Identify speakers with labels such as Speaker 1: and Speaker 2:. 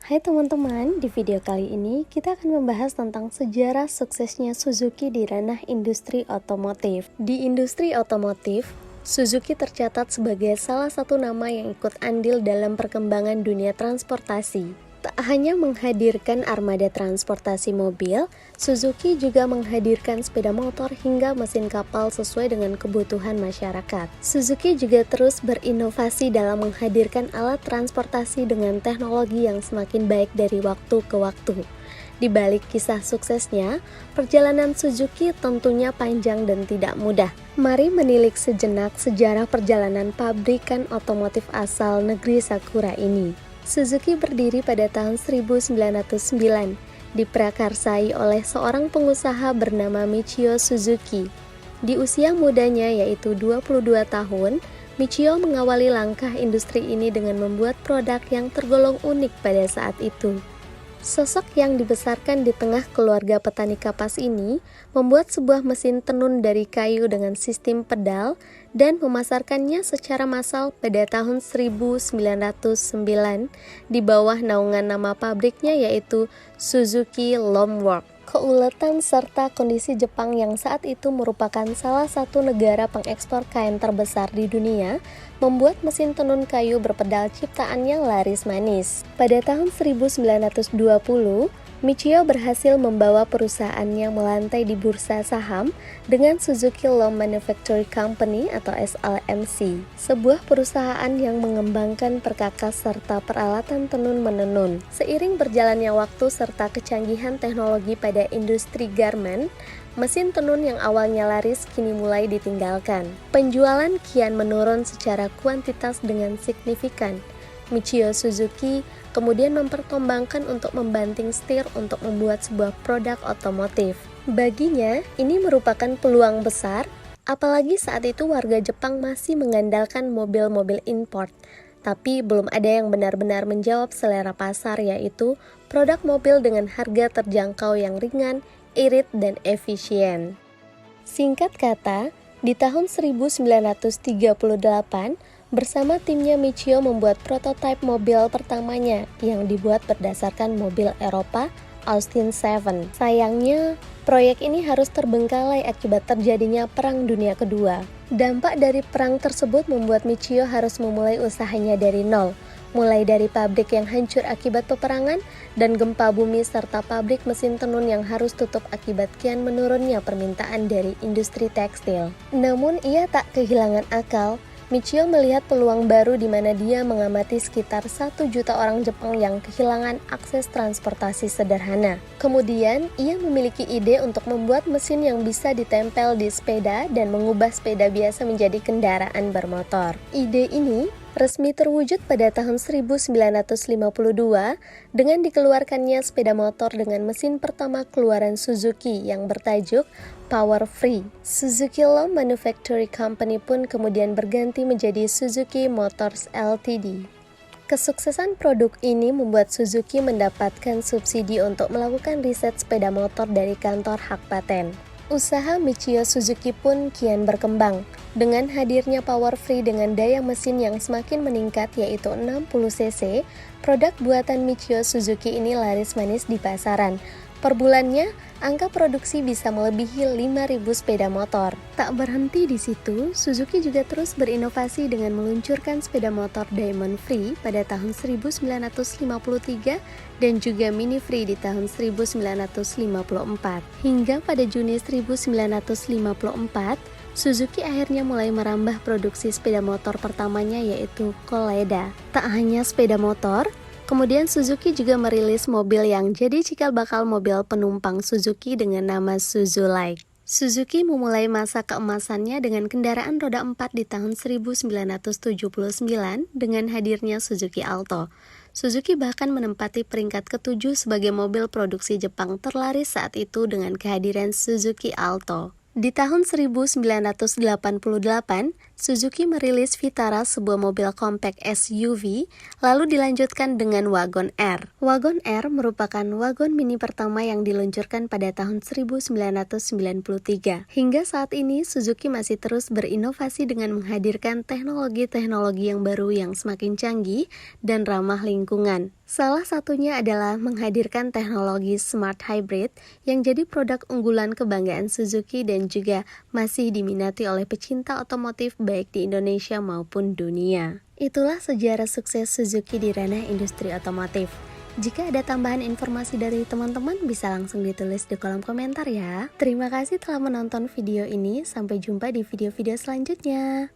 Speaker 1: Hai teman-teman, di video kali ini kita akan membahas tentang sejarah suksesnya Suzuki di ranah industri otomotif. Di industri otomotif, Suzuki tercatat sebagai salah satu nama yang ikut andil dalam perkembangan dunia transportasi. Tak hanya menghadirkan armada transportasi mobil, Suzuki juga menghadirkan sepeda motor hingga mesin kapal sesuai dengan kebutuhan masyarakat. Suzuki juga terus berinovasi dalam menghadirkan alat transportasi dengan teknologi yang semakin baik dari waktu ke waktu. Di balik kisah suksesnya, perjalanan Suzuki tentunya panjang dan tidak mudah. Mari menilik sejenak sejarah perjalanan pabrikan otomotif asal negeri Sakura ini. Suzuki berdiri pada tahun 1909, diprakarsai oleh seorang pengusaha bernama Michio Suzuki. Di usia mudanya yaitu 22 tahun, Michio mengawali langkah industri ini dengan membuat produk yang tergolong unik pada saat itu. Sosok yang dibesarkan di tengah keluarga petani kapas ini membuat sebuah mesin tenun dari kayu dengan sistem pedal dan memasarkannya secara massal pada tahun 1909 di bawah naungan nama pabriknya yaitu Suzuki Loomworks. Keuletan serta kondisi Jepang yang saat itu merupakan salah satu negara pengekspor kain terbesar di dunia membuat mesin tenun kayu berpedal ciptaannya laris manis. Pada tahun 1920, Michio berhasil membawa perusahaannya melantai di bursa saham dengan Suzuki Loom Manufacturing Company atau SLMC, sebuah perusahaan yang mengembangkan perkakas serta peralatan tenun-menenun. Seiring berjalannya waktu serta kecanggihan teknologi pada industri garment, mesin tenun yang awalnya laris kini mulai ditinggalkan. Penjualan kian menurun secara kuantitas dengan signifikan. Michio Suzuki kemudian mempertimbangkan untuk membanting setir untuk membuat sebuah produk otomotif. Baginya, ini merupakan peluang besar, apalagi saat itu warga Jepang masih mengandalkan mobil-mobil import. Tapi belum ada yang benar-benar menjawab selera pasar, yaitu produk mobil dengan harga terjangkau yang ringan, irit, dan efisien. Singkat kata, di tahun 1938, bersama timnya Michio membuat prototipe mobil pertamanya yang dibuat berdasarkan mobil Eropa Austin 7. Sayangnya, proyek ini harus terbengkalai akibat terjadinya Perang Dunia Kedua. Dampak dari perang tersebut membuat Michio harus memulai usahanya dari nol, mulai dari pabrik yang hancur akibat peperangan dan gempa bumi serta pabrik mesin tenun yang harus tutup akibat kian menurunnya permintaan dari industri tekstil. Namun ia tak kehilangan akal. Michio melihat peluang baru di mana dia mengamati sekitar 1 juta orang Jepang yang kehilangan akses transportasi sederhana. Kemudian, ia memiliki ide untuk membuat mesin yang bisa ditempel di sepeda dan mengubah sepeda biasa menjadi kendaraan bermotor. Ide ini resmi terwujud pada tahun 1952 dengan dikeluarkannya sepeda motor dengan mesin pertama keluaran Suzuki yang bertajuk Power Free. Suzuki Loom Manufacturing Company pun kemudian berganti menjadi Suzuki Motors Ltd. Kesuksesan produk ini membuat Suzuki mendapatkan subsidi untuk melakukan riset sepeda motor dari kantor hak paten. Usaha Michio Suzuki pun kian berkembang. Dengan hadirnya Power Free dengan daya mesin yang semakin meningkat yaitu 60 cc, produk buatan Michio Suzuki ini laris manis di pasaran. Per bulannya, angka produksi bisa melebihi 5.000 sepeda motor. Tak berhenti di situ, Suzuki juga terus berinovasi dengan meluncurkan sepeda motor Diamond Free pada tahun 1953 dan juga Mini Free di tahun 1954. Hingga pada Juni 1954, Suzuki akhirnya mulai merambah produksi sepeda motor pertamanya yaitu Koleeda. Tak hanya sepeda motor, kemudian Suzuki juga merilis mobil yang jadi cikal bakal mobil penumpang Suzuki dengan nama Suzulike. Suzuki memulai masa keemasannya dengan kendaraan roda 4 di tahun 1979 dengan hadirnya Suzuki Alto. Suzuki bahkan menempati peringkat ke-7 sebagai mobil produksi Jepang terlaris saat itu dengan kehadiran Suzuki Alto. Di tahun 1988, Suzuki merilis Vitara, sebuah mobil compact SUV, lalu dilanjutkan dengan Wagon R. Wagon R merupakan wagon mini pertama yang diluncurkan pada tahun 1993. Hingga saat ini, Suzuki masih terus berinovasi dengan menghadirkan teknologi-teknologi yang baru yang semakin canggih dan ramah lingkungan. Salah satunya adalah menghadirkan teknologi Smart Hybrid yang jadi produk unggulan kebanggaan Suzuki dan juga masih diminati oleh pecinta otomotif baik di Indonesia maupun dunia. Itulah sejarah sukses Suzuki di ranah industri otomotif. Jika ada tambahan informasi dari teman-teman, bisa langsung ditulis di kolom komentar ya. Terima kasih telah menonton video ini, sampai jumpa di video-video selanjutnya.